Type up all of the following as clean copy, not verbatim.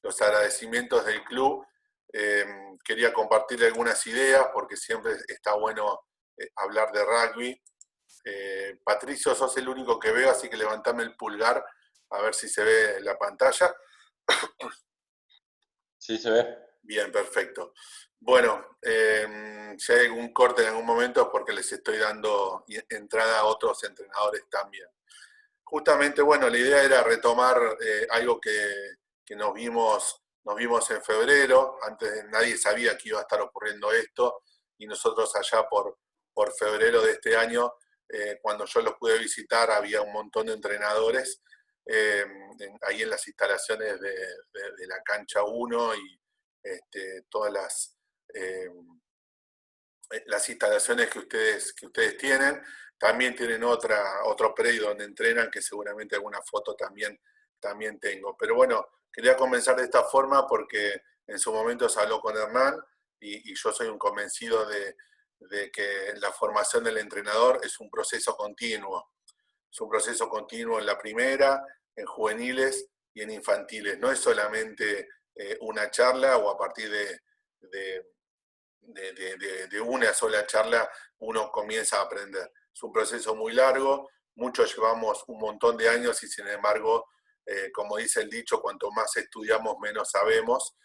los agradecimientos del club. Quería compartirle algunas ideas porque siempre está bueno hablar de rugby. Patricio, sos el único que veo, así que levantame el pulgar a ver si se ve la pantalla. Sí, se ve. Bien, perfecto. Bueno, si hay algún corte en algún momento es porque les estoy dando entrada a otros entrenadores también. Justamente, bueno, la idea era retomar algo que nos vimos en febrero. Antes nadie sabía que iba a estar ocurriendo esto, y nosotros allá por febrero de este año, cuando yo los pude visitar, había un montón de entrenadores ahí en las instalaciones de la cancha 1 y todas las instalaciones que ustedes tienen. También tienen otro predio donde entrenan, que seguramente alguna foto también tengo. Pero bueno, quería comenzar de esta forma porque en su momento se habló con Hernán y yo soy un convencido de que la formación del entrenador es un proceso continuo. Es un proceso continuo en la primera, en juveniles y en infantiles. No es solamente una charla o a partir de una sola charla uno comienza a aprender. Es un proceso muy largo, muchos llevamos un montón de años y sin embargo, como dice el dicho, cuanto más estudiamos menos sabemos,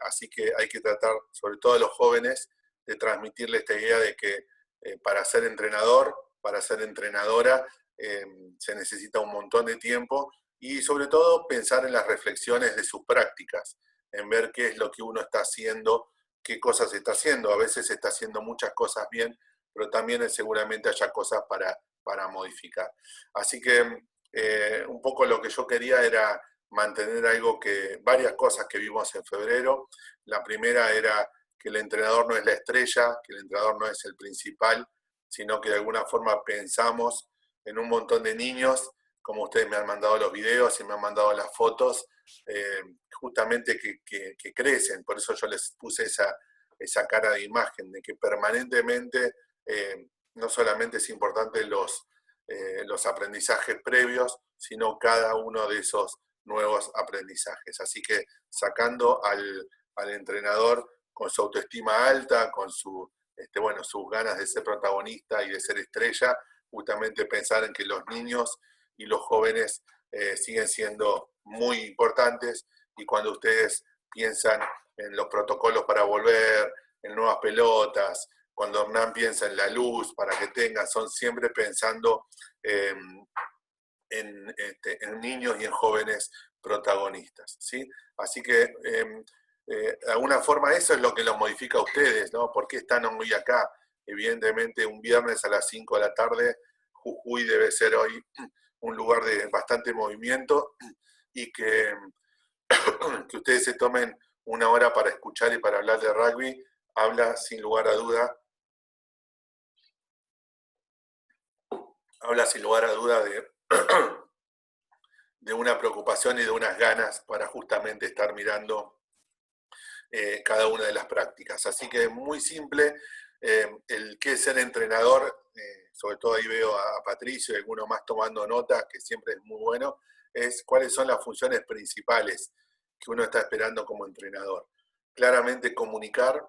así que hay que tratar, sobre todo a los jóvenes, de transmitirles esta idea de que para ser entrenador, para ser entrenadora, se necesita un montón de tiempo y sobre todo pensar en las reflexiones de sus prácticas, en ver qué es lo que uno está haciendo, qué cosas está haciendo. A veces está haciendo muchas cosas bien, pero también seguramente haya cosas para modificar. Así que un poco lo que yo quería era mantener varias cosas que vimos en febrero. La primera era que el entrenador no es la estrella, que el entrenador no es el principal, sino que de alguna forma pensamos en un montón de niños, como ustedes me han mandado los videos y me han mandado las fotos, justamente que crecen. Por eso yo les puse esa cara de imagen, de que permanentemente no solamente es importante los aprendizajes previos, sino cada uno de esos nuevos aprendizajes. Así que sacando al entrenador con su autoestima alta, con sus ganas de ser protagonista y de ser estrella, justamente pensar en que los niños y los jóvenes siguen siendo muy importantes, y cuando ustedes piensan en los protocolos para volver, en nuevas pelotas, cuando Hernán piensa en la luz para que tengan, son siempre pensando en niños y en jóvenes protagonistas, ¿sí? Así que de alguna forma eso es lo que los modifica a ustedes, ¿no? ¿Por qué están hoy acá? Evidentemente un viernes a las 5 de la tarde, Jujuy debe ser hoy un lugar de bastante movimiento, y que ustedes se tomen una hora para escuchar y para hablar de rugby, habla sin lugar a duda de una preocupación y de unas ganas para justamente estar mirando cada una de las prácticas. Así que es muy simple el qué es ser entrenador, sobre todo ahí veo a Patricio y alguno más tomando nota, que siempre es muy bueno, es cuáles son las funciones principales que uno está esperando como entrenador. Claramente comunicar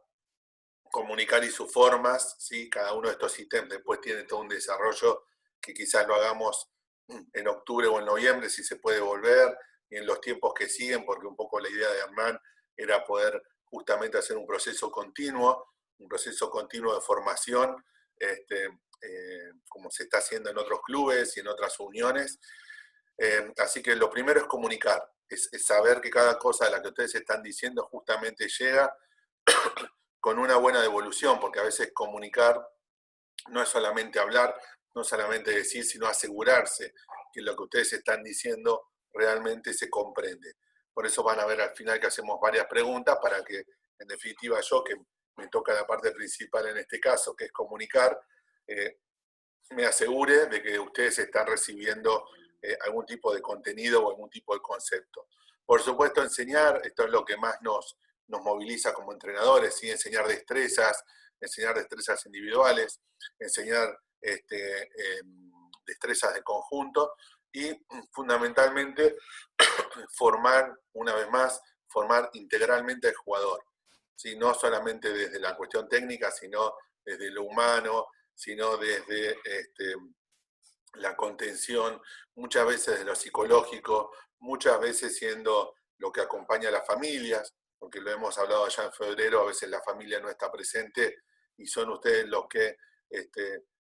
y sus formas, ¿sí? Cada uno de estos ítems después tiene todo un desarrollo que quizás lo hagamos en octubre o en noviembre, si se puede volver, y en los tiempos que siguen, porque un poco la idea de Hernán era poder justamente hacer un proceso continuo de formación, como se está haciendo en otros clubes y en otras uniones. Así que lo primero es comunicar, es saber que cada cosa de la que ustedes están diciendo justamente llega con una buena devolución, porque a veces comunicar no es solamente hablar, no solamente decir, sino asegurarse que lo que ustedes están diciendo realmente se comprende. Por eso van a ver al final que hacemos varias preguntas para que, en definitiva, yo, que me toca la parte principal en este caso, que es comunicar, me asegure de que ustedes están recibiendo algún tipo de contenido o algún tipo de concepto. Por supuesto, enseñar, esto es lo que más nos moviliza como entrenadores, ¿sí? Enseñar destrezas individuales, enseñar destrezas de conjunto y fundamentalmente formar, una vez más, formar integralmente al jugador, ¿sí? No solamente desde la cuestión técnica, sino desde lo humano, sino desde la contención, muchas veces de lo psicológico, muchas veces siendo lo que acompaña a las familias, porque lo hemos hablado allá en febrero, a veces la familia no está presente y son ustedes los que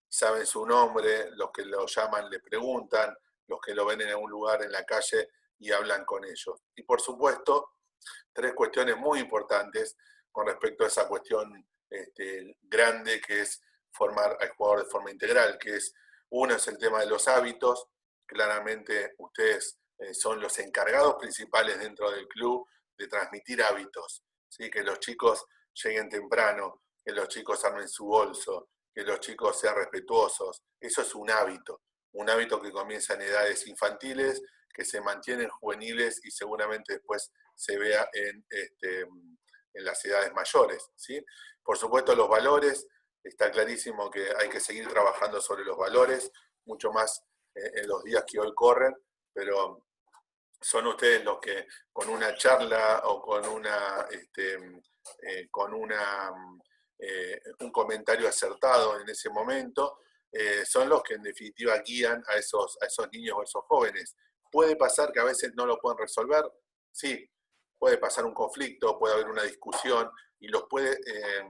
saben su nombre, los que lo llaman, le preguntan, los que lo ven en algún lugar en la calle y hablan con ellos. Y por supuesto, tres cuestiones muy importantes con respecto a esa cuestión grande que es formar al jugador de forma integral, que es, uno es el tema de los hábitos, claramente ustedes son los encargados principales dentro del club de transmitir hábitos, ¿sí? Que los chicos lleguen temprano, que los chicos armen su bolso, que los chicos sean respetuosos, eso es un hábito que comienza en edades infantiles, que se mantienen juveniles y seguramente después se vea en las edades mayores, ¿sí? Por supuesto los valores, está clarísimo que hay que seguir trabajando sobre los valores, mucho más en los días que hoy corren, pero son ustedes los que con una charla o con un comentario acertado en ese momento, son los que en definitiva guían a esos niños o a esos jóvenes. ¿Puede pasar que a veces no lo puedan resolver? Sí, puede pasar un conflicto, puede haber una discusión y los puede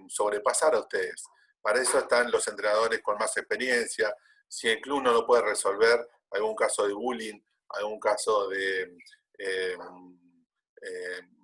sobrepasar a ustedes. Para eso están los entrenadores con más experiencia. Si el club no lo puede resolver, algún caso de bullying, algún caso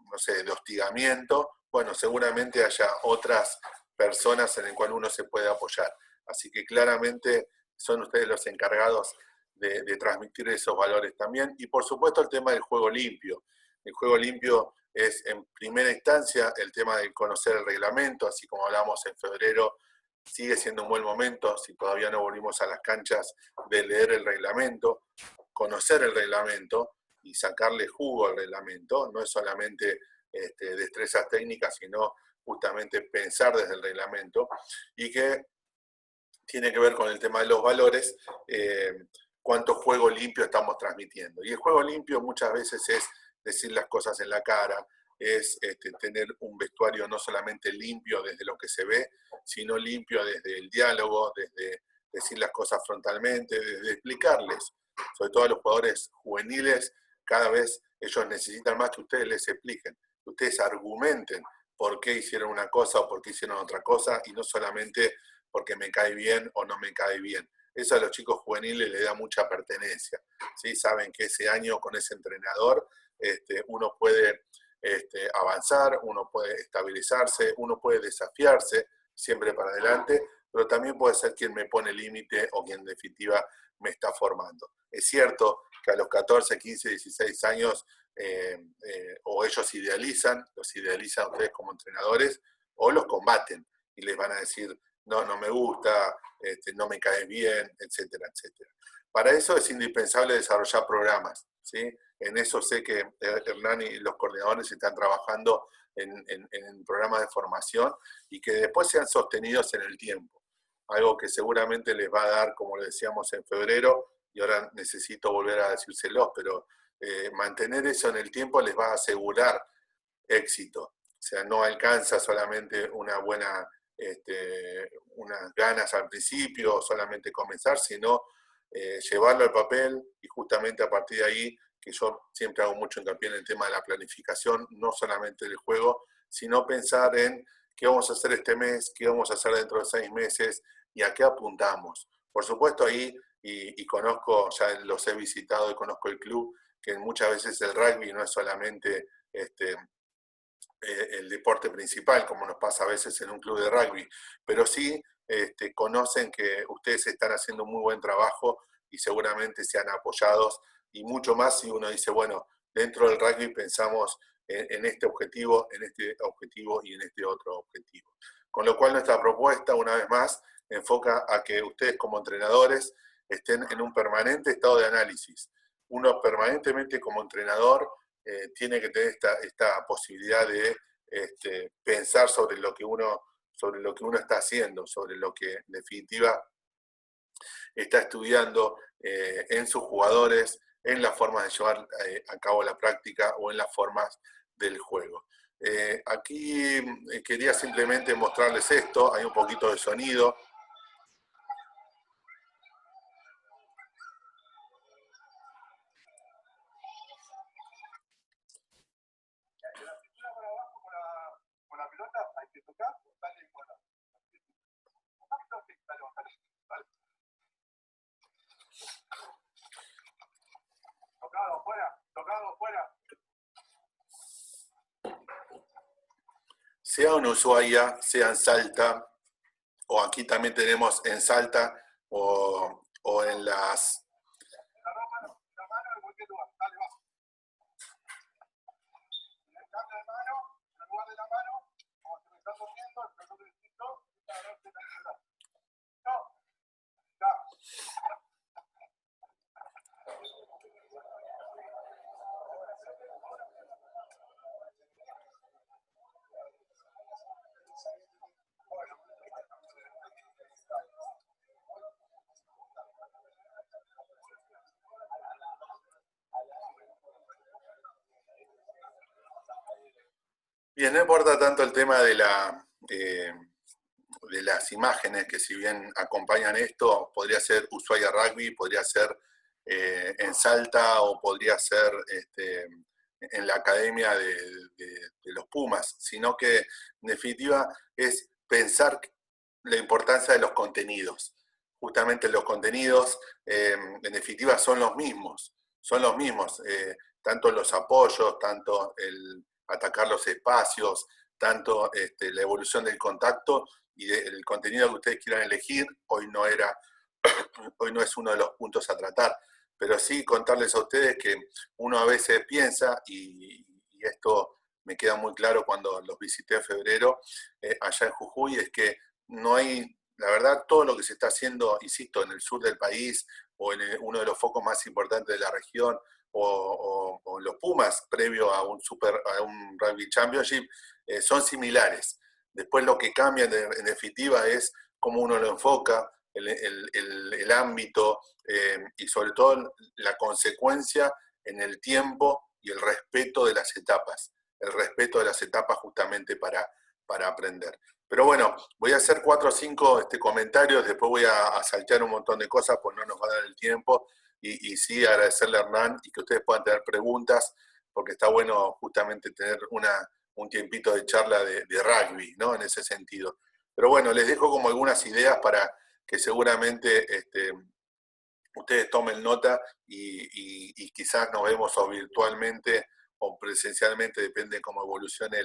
no sé, de hostigamiento, bueno, seguramente haya otras personas en las cuales uno se puede apoyar. Así que claramente son ustedes los encargados de transmitir esos valores también. Y por supuesto el tema del juego limpio. El juego limpio es en primera instancia el tema de conocer el reglamento, así como hablamos en febrero, sigue siendo un buen momento, si todavía no volvimos a las canchas, de leer el reglamento, conocer el reglamento y sacarle jugo al reglamento. No es solamente destrezas técnicas, sino justamente pensar desde el reglamento, y que tiene que ver con el tema de los valores, cuánto juego limpio estamos transmitiendo. Y el juego limpio muchas veces es decir las cosas en la cara, es tener un vestuario no solamente limpio desde lo que se ve, sino limpio desde el diálogo, desde decir las cosas frontalmente, desde explicarles, sobre todo a los jugadores juveniles, cada vez ellos necesitan más que ustedes les expliquen, que ustedes argumenten por qué hicieron una cosa o por qué hicieron otra cosa, y no solamente porque me cae bien o no me cae bien. Eso a los chicos juveniles les da mucha pertenencia, ¿sí? Saben que ese año con ese entrenador uno puede avanzar, uno puede estabilizarse, uno puede desafiarse siempre para adelante, pero también puede ser quien me pone límite o quien en definitiva me está formando. Es cierto que a los 14, 15, 16 años o ellos los idealizan ustedes como entrenadores, o los combaten y les van a decir, no, no me gusta, no me cae bien, etcétera, etcétera. Para eso es indispensable desarrollar programas, ¿sí? En eso sé que Hernán y los coordinadores están trabajando en programas de formación y que después sean sostenidos en el tiempo. Algo que seguramente les va a dar, como le decíamos en febrero, y ahora necesito volver a decírselos, pero mantener eso en el tiempo les va a asegurar éxito. O sea, no alcanza solamente unas ganas al principio, solamente comenzar, sino llevarlo al papel y justamente a partir de ahí, que yo siempre hago mucho hincapié en el tema de la planificación, no solamente del juego, sino pensar en qué vamos a hacer este mes, qué vamos a hacer dentro de 6 meses y a qué apuntamos. Por supuesto ahí, y conozco, ya los he visitado y conozco el club, que muchas veces el rugby no es solamente el deporte principal, como nos pasa a veces en un club de rugby, pero sí conocen que ustedes están haciendo un muy buen trabajo y seguramente sean apoyados, y mucho más si uno dice, bueno, dentro del rugby pensamos en este objetivo y en este otro objetivo. Con lo cual nuestra propuesta, una vez más, enfoca a que ustedes como entrenadores estén en un permanente estado de análisis. Uno permanentemente como entrenador tiene que tener esta posibilidad de pensar sobre lo que uno está haciendo, sobre lo que en definitiva está estudiando en sus jugadores, en las formas de llevar a cabo la práctica o en las formas del juego. Aquí quería simplemente mostrarles esto, hay un poquito de sonido. Sea en Ushuaia, sea en Salta, o aquí también tenemos en Salta, o en las... Bien, no importa tanto el tema de las imágenes, que si bien acompañan esto, podría ser Ushuaia Rugby, podría ser en Salta o podría ser en la academia de los Pumas, sino que en definitiva es pensar la importancia de los contenidos. Justamente los contenidos, en definitiva, son los mismos, tanto los apoyos, tanto el atacar los espacios, tanto la evolución del contacto y el contenido que ustedes quieran elegir. Hoy no es uno de los puntos a tratar, pero sí contarles a ustedes que uno a veces piensa, y esto me queda muy claro cuando los visité en febrero allá en Jujuy, es que no hay, la verdad, todo lo que se está haciendo, insisto, en el sur del país o en uno de los focos más importantes de la región, o los Pumas previo a a un Rugby Championship, son similares. Después lo que cambia en definitiva es cómo uno lo enfoca, el ámbito y sobre todo la consecuencia en el tiempo y el respeto de las etapas. El respeto de las etapas justamente para aprender. Pero bueno, voy a hacer 4 o 5 comentarios, después voy a saltear un montón de cosas, pues no nos va a dar el tiempo. Y sí agradecerle a Hernán y que ustedes puedan tener preguntas, porque está bueno justamente tener un tiempito de charla de rugby, ¿no? En ese sentido. Pero bueno, les dejo como algunas ideas para que seguramente ustedes tomen nota y quizás nos vemos o virtualmente o presencialmente, depende de cómo evolucione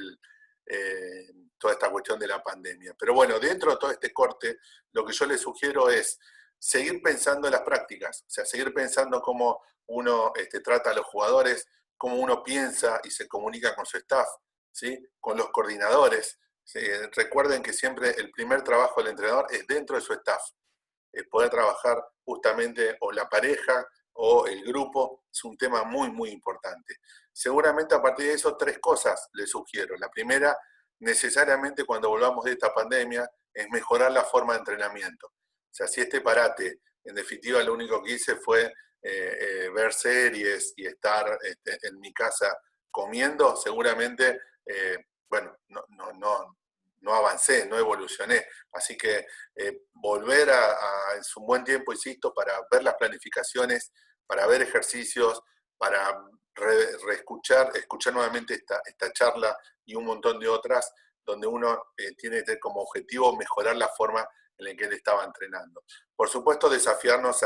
toda esta cuestión de la pandemia. Pero bueno, dentro de todo este corte, lo que yo les sugiero es seguir pensando en las prácticas, o sea, seguir pensando cómo uno trata a los jugadores, cómo uno piensa y se comunica con su staff, ¿sí? Con los coordinadores. ¿Sí? Recuerden que siempre el primer trabajo del entrenador es dentro de su staff. Poder trabajar justamente o la pareja o el grupo es un tema muy, muy importante. Seguramente a partir de eso 3 cosas les sugiero. La primera, necesariamente cuando volvamos de esta pandemia, es mejorar la forma de entrenamiento. O sea, si este parate, en definitiva, lo único que hice fue ver series y estar en mi casa comiendo, seguramente, bueno, no avancé, no evolucioné. Así que volver es un buen tiempo, insisto, para ver las planificaciones, para ver ejercicios, para escuchar nuevamente esta charla y un montón de otras, donde uno tiene como objetivo mejorar la forma en la que él estaba entrenando. Por supuesto, desafiarnos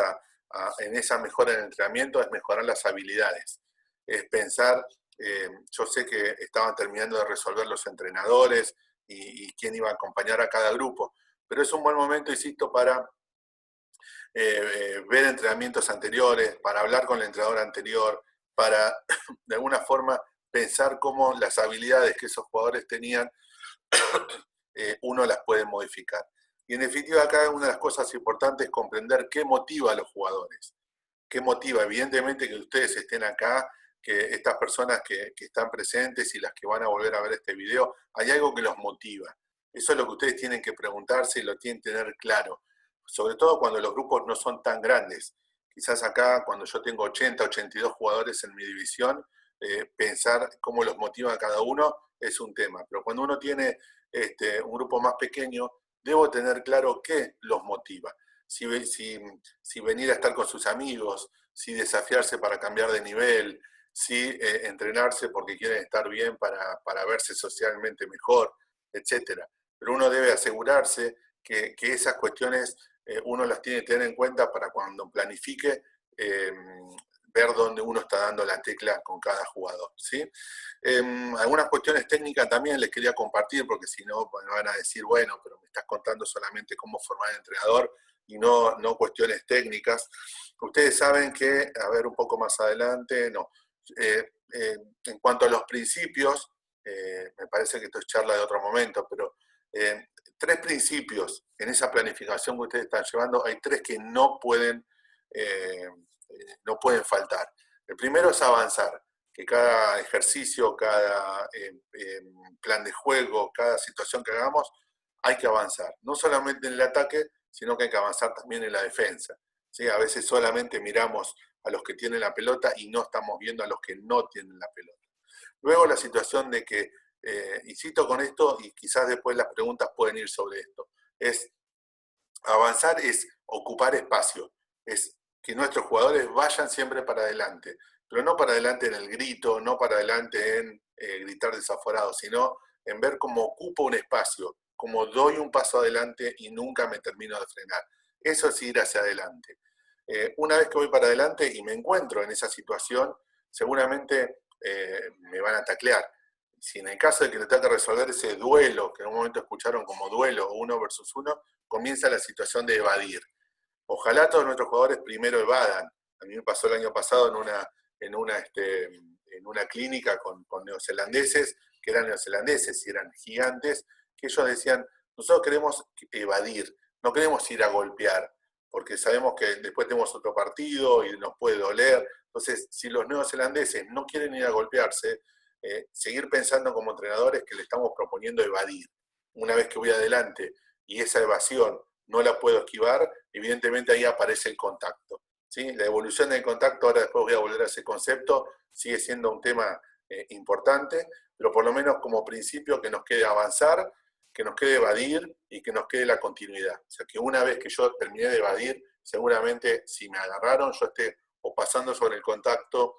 en esa mejora en el entrenamiento es mejorar las habilidades, es pensar, yo sé que estaban terminando de resolver los entrenadores y quién iba a acompañar a cada grupo, pero es un buen momento, insisto, para ver entrenamientos anteriores, para hablar con el entrenador anterior, para de alguna forma pensar cómo las habilidades que esos jugadores tenían, uno las puede modificar. Y en definitiva acá una de las cosas importantes es comprender qué motiva a los jugadores. ¿Qué motiva? Evidentemente que ustedes estén acá, que estas personas que están presentes y las que van a volver a ver este video, hay algo que los motiva. Eso es lo que ustedes tienen que preguntarse y lo tienen que tener claro. Sobre todo cuando los grupos no son tan grandes. Quizás acá, cuando yo tengo 80, 82 jugadores en mi división, pensar cómo los motiva a cada uno es un tema. Pero cuando uno tiene un grupo más pequeño, debo tener claro qué los motiva. Si venir a estar con sus amigos, si desafiarse para cambiar de nivel, si entrenarse porque quieren estar bien para verse socialmente mejor, etcétera. Pero uno debe asegurarse que esas cuestiones uno las tiene que tener en cuenta para cuando planifique ver dónde uno está dando la tecla con cada jugador, ¿sí? Algunas cuestiones técnicas también les quería compartir, porque si no me van a decir, bueno, pero me estás contando solamente cómo formar el entrenador y no cuestiones técnicas. Ustedes saben que, a ver un poco más adelante, no. En cuanto a los principios, me parece que esto es charla de otro momento, pero 3 principios en esa planificación que ustedes están llevando, hay 3 que no pueden faltar. El primero es avanzar, que cada ejercicio, cada plan de juego, cada situación que hagamos, hay que avanzar. No solamente en el ataque, sino que hay que avanzar también en la defensa. ¿Sí? A veces solamente miramos a los que tienen la pelota y no estamos viendo a los que no tienen la pelota. Luego la situación de que, insisto con esto, y quizás después las preguntas pueden ir sobre esto, es avanzar, es ocupar espacio, es que nuestros jugadores vayan siempre para adelante, pero no para adelante en el grito, no para adelante en gritar desaforado, sino en ver cómo ocupo un espacio, cómo doy un paso adelante y nunca me termino de frenar. Eso es ir hacia adelante. Una vez que voy para adelante y me encuentro en esa situación, seguramente me van a taclear. Si en el caso de que le tenga que resolver ese duelo, que en un momento escucharon como duelo 1 versus 1, comienza la situación de evadir. Ojalá todos nuestros jugadores primero evadan. A mí me pasó el año pasado en una clínica con neozelandeses, que eran neozelandeses y eran gigantes, que ellos decían, nosotros queremos evadir, no queremos ir a golpear, porque sabemos que después tenemos otro partido y nos puede doler. Entonces, si los neozelandeses no quieren ir a golpearse, seguir pensando como entrenadores que le estamos proponiendo evadir. Una vez que voy adelante y esa evasión no la puedo esquivar, evidentemente ahí aparece el contacto. ¿Sí? La evolución del contacto, ahora después voy a volver a ese concepto, sigue siendo un tema importante, pero por lo menos como principio que nos quede avanzar, que nos quede evadir y que nos quede la continuidad. O sea, que una vez que yo terminé de evadir, seguramente si me agarraron, yo esté o pasando sobre el contacto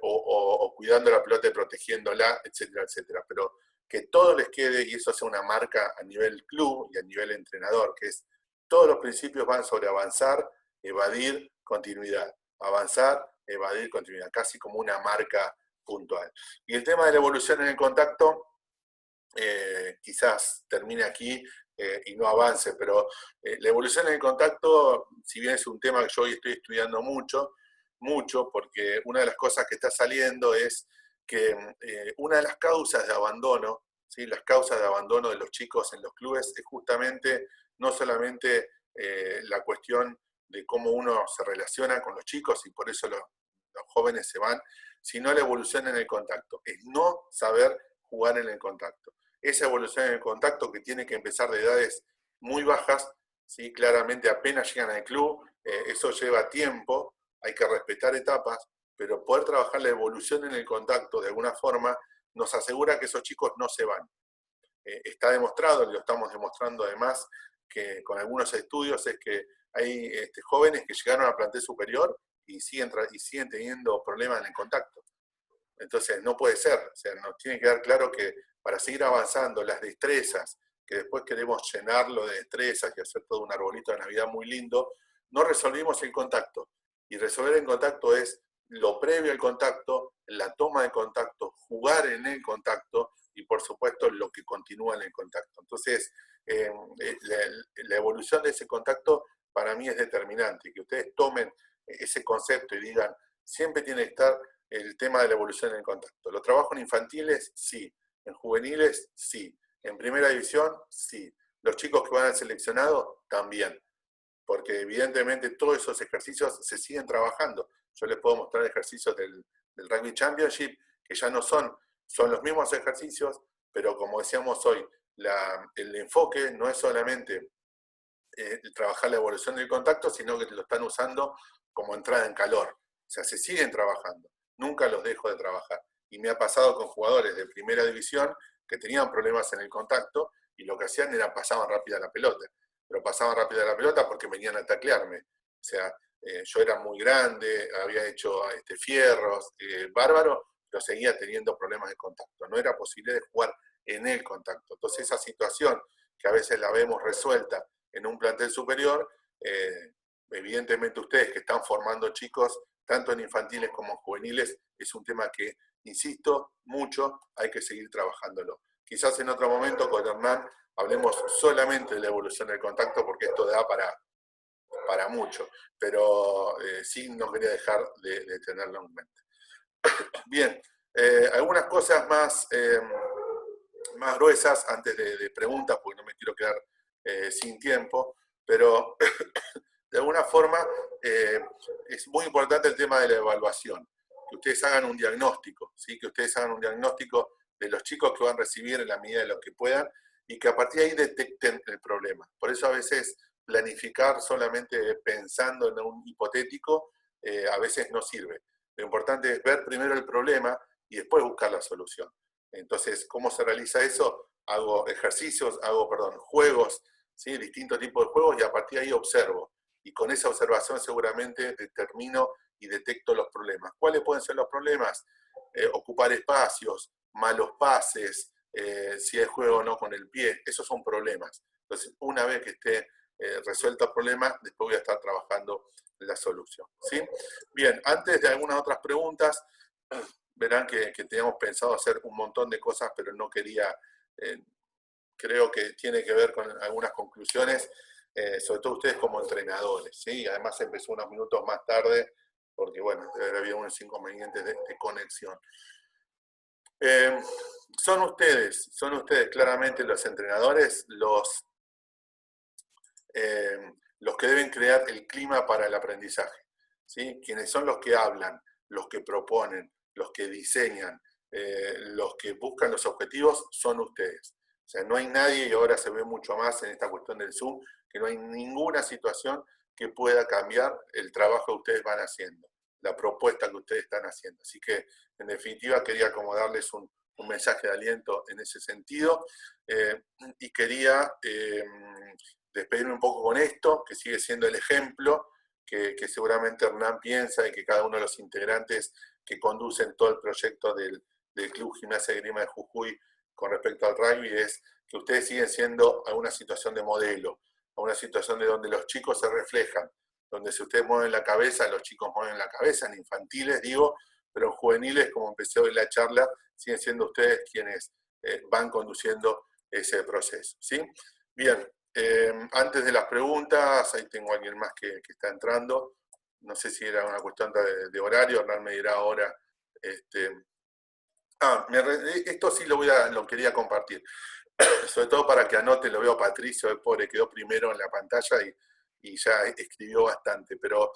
o cuidando la pelota y protegiéndola, etcétera, etcétera. Pero que todo les quede y eso sea una marca a nivel club y a nivel entrenador, que es todos los principios van sobre avanzar, evadir, continuidad. Avanzar, evadir, continuidad, casi como una marca puntual. Y el tema de la evolución en el contacto, quizás termine aquí y no avance, pero la evolución en el contacto, si bien es un tema que yo hoy estoy estudiando mucho, porque una de las cosas que está saliendo es que una de las causas de abandono, ¿sí? Las causas de abandono de los chicos en los clubes es justamente no solamente la cuestión de cómo uno se relaciona con los chicos y por eso los jóvenes se van, sino la evolución en el contacto, es no saber jugar en el contacto. Esa evolución en el contacto que tiene que empezar de edades muy bajas, ¿sí? Claramente apenas llegan al club, eso lleva tiempo, hay que respetar etapas, pero poder trabajar la evolución en el contacto de alguna forma nos asegura que esos chicos no se van. Está demostrado, y lo estamos demostrando además, que con algunos estudios es que hay jóvenes que llegaron a plantel superior y siguen teniendo problemas en el contacto. Entonces no puede ser, o sea, nos tiene que dar claro que para seguir avanzando las destrezas, que después queremos llenarlo de destrezas y hacer todo un arbolito de Navidad muy lindo, no resolvimos el contacto. Y resolver el contacto es lo previo al contacto, la toma de contacto, jugar en el contacto y por supuesto lo que continúa en el contacto. Entonces, la evolución de ese contacto para mí es determinante, que ustedes tomen ese concepto y digan, siempre tiene que estar el tema de la evolución en el contacto. ¿Lo trabajo en infantiles? Sí. ¿En juveniles? Sí. ¿En primera división? Sí. ¿Los chicos que van al seleccionado? También. Porque evidentemente todos esos ejercicios se siguen trabajando. Yo les puedo mostrar ejercicios del Rugby Championship que ya no son los mismos ejercicios, pero como decíamos hoy, el enfoque no es solamente trabajar la evolución del contacto, sino que lo están usando como entrada en calor. O sea, se siguen trabajando. nunca los dejo de trabajar. Y me ha pasado con jugadores de primera división que tenían problemas en el contacto y lo que hacían era pasaban rápida la pelota. Pero pasaban rápida la pelota porque venían a taclearme. O sea, yo era muy grande, había hecho fierros, bárbaro, pero seguía teniendo problemas de contacto. No era posible de jugar en el contacto. Entonces esa situación que a veces la vemos resuelta en un plantel superior, evidentemente ustedes que están formando chicos, tanto en infantiles como en juveniles, es un tema que, insisto, mucho hay que seguir trabajándolo. Quizás en otro momento con Hernán hablemos solamente de la evolución del contacto, porque esto da para mucho, pero sí no quería dejar de tenerlo en mente. Bien, algunas cosas más gruesas antes de preguntas, porque no me quiero quedar sin tiempo, pero de alguna forma es muy importante el tema de la evaluación, que ustedes hagan un diagnóstico, ¿sí? Que ustedes hagan un diagnóstico de los chicos que van a recibir en la medida de lo que puedan y que a partir de ahí detecten el problema. Por eso a veces planificar solamente pensando en un hipotético a veces no sirve. Lo importante es ver primero el problema y después buscar la solución. Entonces, ¿cómo se realiza eso? Hago ejercicios, juegos, ¿sí? Distintos tipos de juegos y a partir de ahí observo. Y con esa observación seguramente determino y detecto los problemas. ¿Cuáles pueden ser los problemas? Ocupar espacios, malos pases, si hay juego o no con el pie, esos son problemas. Entonces, una vez que esté resuelto el problema, después voy a estar trabajando la solución. ¿Sí? Bien, antes de algunas otras preguntas, verán que teníamos pensado hacer un montón de cosas, pero no quería, creo que tiene que ver con algunas conclusiones, sobre todo ustedes como entrenadores, ¿sí? Además empezó unos minutos más tarde, porque bueno, había unos inconvenientes de conexión. Son ustedes claramente los entrenadores, los que deben crear el clima para el aprendizaje, ¿sí? Quienes son los que hablan, los que proponen, los que diseñan, los que buscan los objetivos, son ustedes. O sea, no hay nadie, y ahora se ve mucho más en esta cuestión del Zoom, que no hay ninguna situación que pueda cambiar el trabajo que ustedes van haciendo, la propuesta que ustedes están haciendo. Así que, en definitiva, quería como darles un mensaje de aliento en ese sentido, y quería despedirme un poco con esto, que sigue siendo el ejemplo que seguramente Hernán piensa y que cada uno de los integrantes que conducen todo el proyecto del Club Gimnasia y Esgrima de Jujuy con respecto al rugby es que ustedes siguen siendo a una situación de modelo, a una situación de donde los chicos se reflejan, donde si ustedes mueven la cabeza, los chicos mueven la cabeza, en infantiles digo, pero en juveniles, como empecé hoy la charla, siguen siendo ustedes quienes van conduciendo ese proceso. ¿Sí? Bien, antes de las preguntas, ahí tengo a alguien más que está entrando. No sé si era una cuestión de horario, Hernán me dirá ahora. Esto sí lo quería compartir. Sobre todo para que anoten, lo veo a Patricio, el pobre quedó primero en la pantalla y ya escribió bastante, pero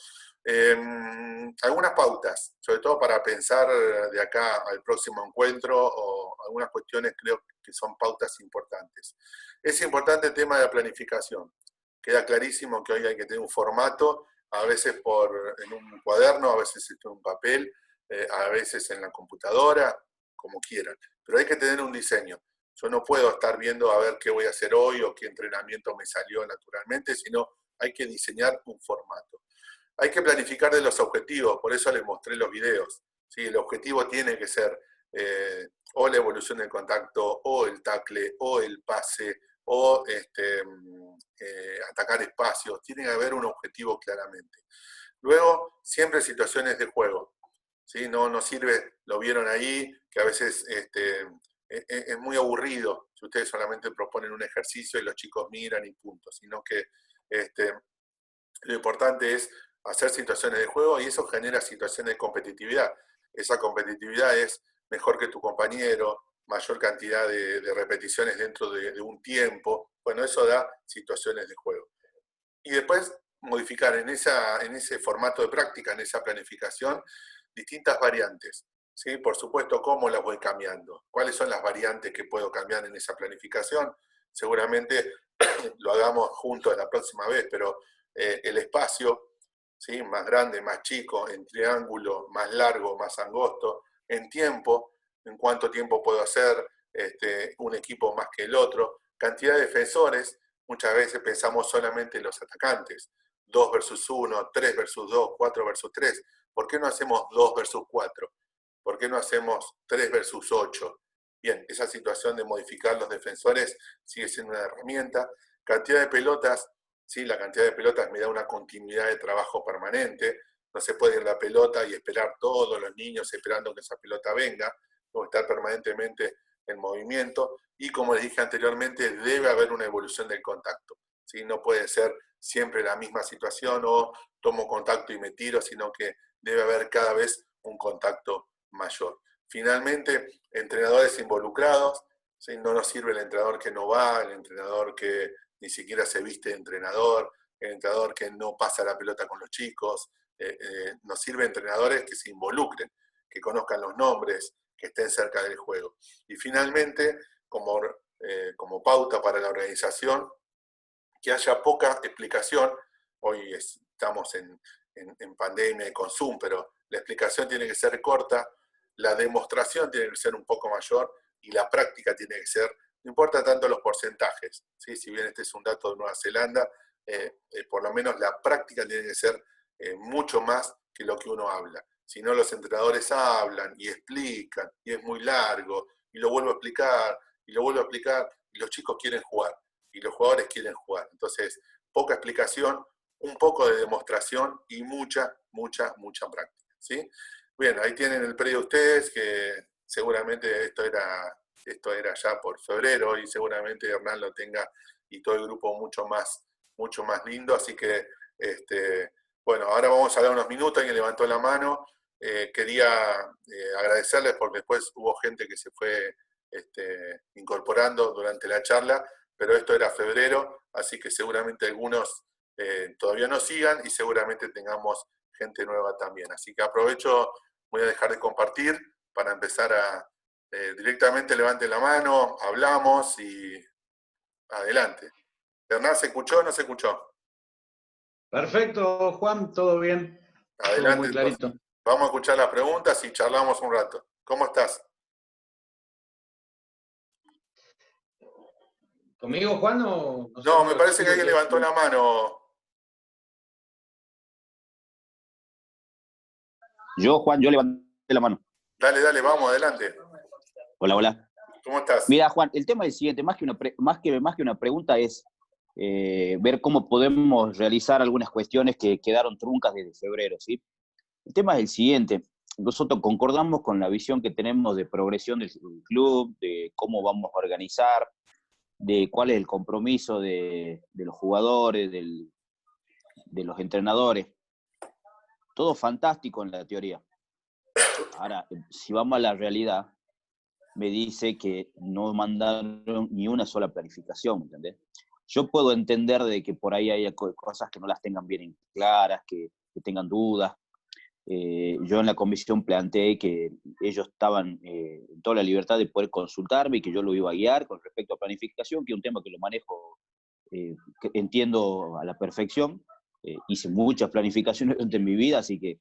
algunas pautas, sobre todo para pensar de acá al próximo encuentro, o algunas cuestiones creo que son pautas importantes. Es importante el tema de la planificación. Queda clarísimo que hoy hay que tener un formato, a veces en un cuaderno, a veces en un papel, a veces en la computadora, como quieran, pero hay que tener un diseño. Yo no puedo estar viendo a ver qué voy a hacer hoy o qué entrenamiento me salió naturalmente, sino hay que diseñar un formato. Hay que planificar de los objetivos, por eso les mostré los videos. ¿Sí? El objetivo tiene que ser o la evolución del contacto, o el tackle, o el pase, o atacar espacios. Tiene que haber un objetivo claramente. Luego, siempre situaciones de juego. ¿Sí? No sirve, lo vieron ahí, que a veces es muy aburrido si ustedes solamente proponen un ejercicio y los chicos miran y punto, sino que lo importante es hacer situaciones de juego y eso genera situaciones de competitividad. Esa competitividad es mejor que tu compañero, mayor cantidad de repeticiones dentro de un tiempo. Bueno, eso da situaciones de juego. Y después modificar en ese formato de práctica, en esa planificación, distintas variantes. ¿Sí? Por supuesto, ¿cómo las voy cambiando? ¿Cuáles son las variantes que puedo cambiar en esa planificación? Seguramente lo hagamos juntos la próxima vez, pero el espacio, ¿sí? Más grande, más chico, en triángulo, más largo, más angosto, en tiempo, en cuánto tiempo puedo hacer un equipo más que el otro, cantidad de defensores, muchas veces pensamos solamente en los atacantes, 2 versus 1, 3 versus 2, 4 versus 3, ¿por qué no hacemos 2 versus 4? ¿Por qué no hacemos 3 versus 8? Bien, esa situación de modificar los defensores sigue siendo una herramienta. Cantidad de pelotas, sí, la cantidad de pelotas me da una continuidad de trabajo permanente. No se puede ir la pelota y esperar todos los niños esperando que esa pelota venga. Tengo que estar permanentemente en movimiento. Y como les dije anteriormente, debe haber una evolución del contacto. ¿Sí? No puede ser siempre la misma situación o tomo contacto y me tiro, sino que debe haber cada vez un contacto mayor. Finalmente, entrenadores involucrados, ¿sí? No nos sirve el entrenador que no va, el entrenador que ni siquiera se viste de entrenador, el entrenador que no pasa la pelota con los chicos, nos sirve entrenadores que se involucren, que conozcan los nombres, que estén cerca del juego. Y finalmente, como pauta para la organización, que haya poca explicación. Hoy estamos en pandemia y con Zoom, pero la explicación tiene que ser corta, la demostración tiene que ser un poco mayor y la práctica tiene que ser, no importa tanto los porcentajes, ¿sí? Si bien este es un dato de Nueva Zelanda, por lo menos la práctica tiene que ser mucho más que lo que uno habla. Si no, los entrenadores hablan y explican, y es muy largo, y lo vuelvo a explicar, y lo vuelvo a explicar, y los chicos quieren jugar y los jugadores quieren jugar. Entonces, poca explicación, un poco de demostración y mucha práctica, ¿sí? Bien, ahí tienen el predio ustedes, que seguramente esto era ya por febrero y seguramente Hernán lo tenga y todo el grupo mucho más lindo, así que, bueno, ahora vamos a dar unos minutos, alguien levantó la mano, quería agradecerles porque después hubo gente que se fue incorporando durante la charla, pero esto era febrero, así que seguramente algunos todavía no sigan y seguramente tengamos gente nueva también. Así que aprovecho, voy a dejar de compartir para empezar a directamente levanten la mano, hablamos y adelante. Hernán, ¿se escuchó o no se escuchó? Perfecto, Juan, todo bien. Todo Adelante muy entonces. clarito. Vamos a escuchar las preguntas y charlamos un rato. ¿Cómo estás? ¿Conmigo, Juan, o no sé, No, no me lo parece que escucho? alguien levantó la mano. Yo, Juan, yo levanté la mano. Dale, vamos, adelante. Hola, hola. ¿Cómo estás? Mira, Juan, el tema es el siguiente, más que una pregunta es ver cómo podemos realizar algunas cuestiones que quedaron truncas desde febrero, ¿sí? El tema es el siguiente, nosotros concordamos con la visión que tenemos de progresión del club, de cómo vamos a organizar, de cuál es el compromiso de los jugadores, de los entrenadores. Todo fantástico en la teoría. Ahora, si vamos a la realidad, me dice que no mandaron ni una sola planificación, ¿entendés? Yo puedo entender de que por ahí haya cosas que no las tengan bien claras, que tengan dudas. Yo en la comisión planteé que ellos estaban en toda la libertad de poder consultarme y que yo lo iba a guiar con respecto a planificación, que es un tema que lo manejo, que entiendo a la perfección. Hice muchas planificaciones durante mi vida, así que